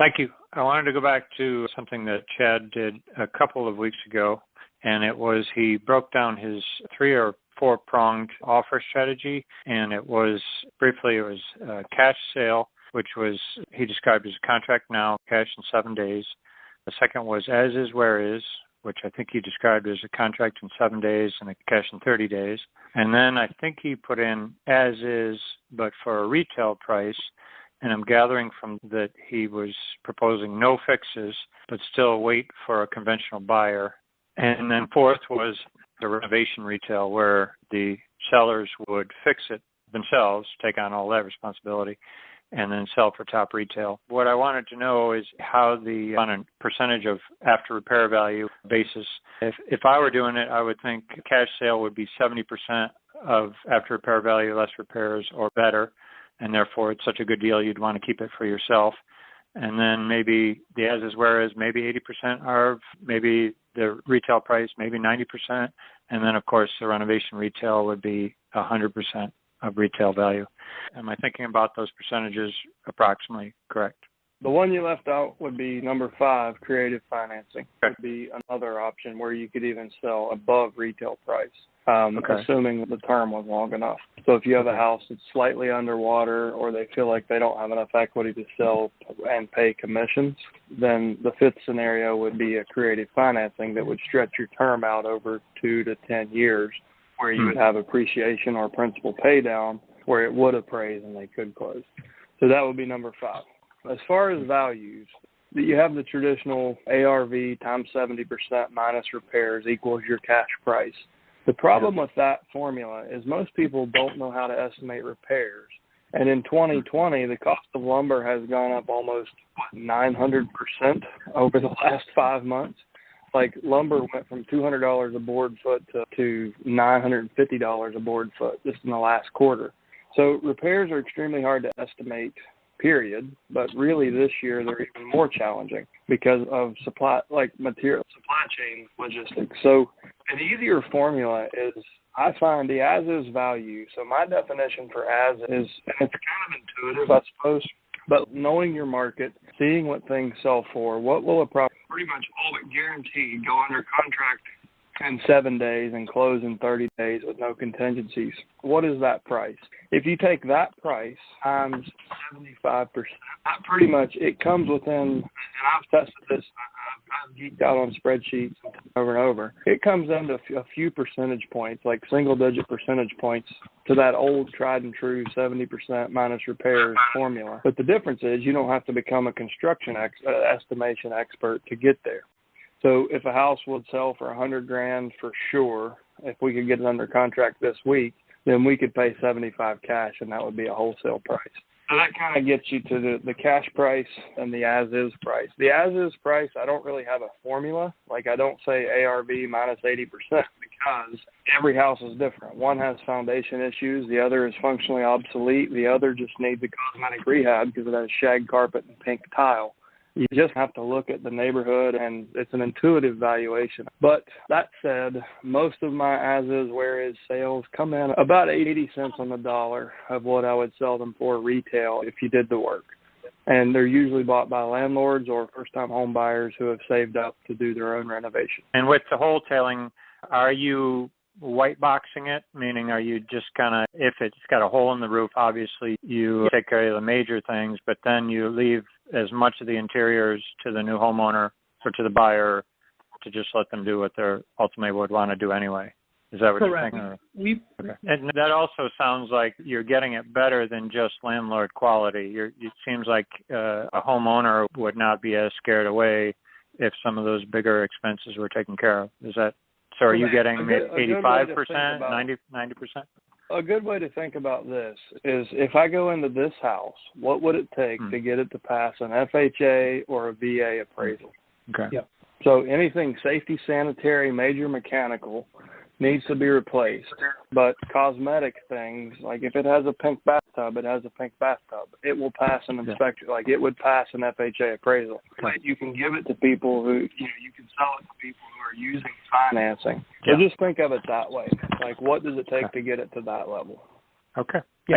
Thank you. I wanted to go back to something that Chad did a couple of weeks ago, and it was he broke down his 3 or 4-pronged offer strategy, and it was a cash sale, which was he described as a contract now, cash in 7 days. The second was as is, where is, which I think he described as a contract in 7 days and a cash in 30 days. And then I think he put in as is, but for a retail price. And I'm gathering from that he was proposing no fixes, but still wait for a conventional buyer. And then fourth was the renovation retail, where the sellers would fix it themselves, take on all that responsibility, and then sell for top retail. What I wanted to know is how on a percentage of after repair value basis, if I were doing it, I would think a cash sale would be 70% of after repair value, less repairs or better. And therefore it's such a good deal you'd want to keep it for yourself. And then maybe the as is, where is, maybe 80% are maybe the retail price, maybe 90%. And then, of course, the renovation retail would be 100% of retail value. Am I thinking about those percentages approximately correct? The one you left out would be number 5, creative financing. Okay. Would be another option where you could even sell above retail price. Okay. Assuming the term was long enough. So if you have a house that's slightly underwater, or they feel like they don't have enough equity to sell and pay commissions, then the 5th scenario would be a creative financing that would stretch your term out over 2 to 10 years, where you would have appreciation or principal pay down where it would appraise and they could close. So that would be number 5. As far as values, you have the traditional ARV times 70% minus repairs equals your cash price. The problem with that formula is most people don't know how to estimate repairs. And in 2020, the cost of lumber has gone up almost 900% over the last 5 months. Like lumber went from $200 a board foot to $950 a board foot just in the last quarter. So repairs are extremely hard to estimate, period. But really this year they're even more challenging because of supply chain logistics. So an easier formula is, I find the as-is value. So my definition for as is, and it's kind of intuitive, I suppose, but knowing your market, seeing what things sell for, what will a property pretty much all but guaranteed go under contract in 7 days and close in 30 days with no contingencies. What is that price? If you take that price times 75%, that pretty much, it comes within, and I've tested this, I've geeked out on spreadsheets over and over. It comes into a few percentage points, like single-digit percentage points, to that old tried and true 70% minus repairs formula. But the difference is you don't have to become a construction estimation expert to get there. So if a house would sell for $100,000 for sure, if we could get it under contract this week, then we could pay $75,000 cash, and that would be a wholesale price. So that kind of gets you to the cash price and the as-is price. The as-is price, I don't really have a formula. Like I don't say ARV minus 80% because every house is different. One has foundation issues. The other is functionally obsolete. The other just needs a cosmetic rehab because it has shag carpet and pink tile. You just have to look at the neighborhood, and it's an intuitive valuation. But that said, most of my as-is, where-is sales come in about 80 cents on the dollar of what I would sell them for retail if you did the work. And they're usually bought by landlords or first-time home buyers who have saved up to do their own renovation. And with the wholetailing, are you white boxing it? Meaning, are you just kind of, if it's got a hole in the roof, obviously you take care of the major things, but then you leave as much of the interiors to the new homeowner or to the buyer to just let them do what they ultimately would want to do anyway? Is that what Correct. you're thinking? Okay. And that also sounds like you're getting it better than just landlord quality. It seems like a homeowner would not be as scared away if some of those bigger expenses were taken care of. Is that so? Are you getting 85%, 90%? A good way to think about this is if I go into this house, what would it take to get it to pass an FHA or a VA appraisal? Okay. Yep. So anything safety, sanitary, major mechanical needs to be replaced. But cosmetic things, like if it has a pink bathtub, it has a pink bathtub. It will pass an inspection, like it would pass an FHA appraisal. But you can give it to people who, you can sell it to people who are using financing. So just think of it that way. Like what does it take to get it to that level? Okay. Yeah.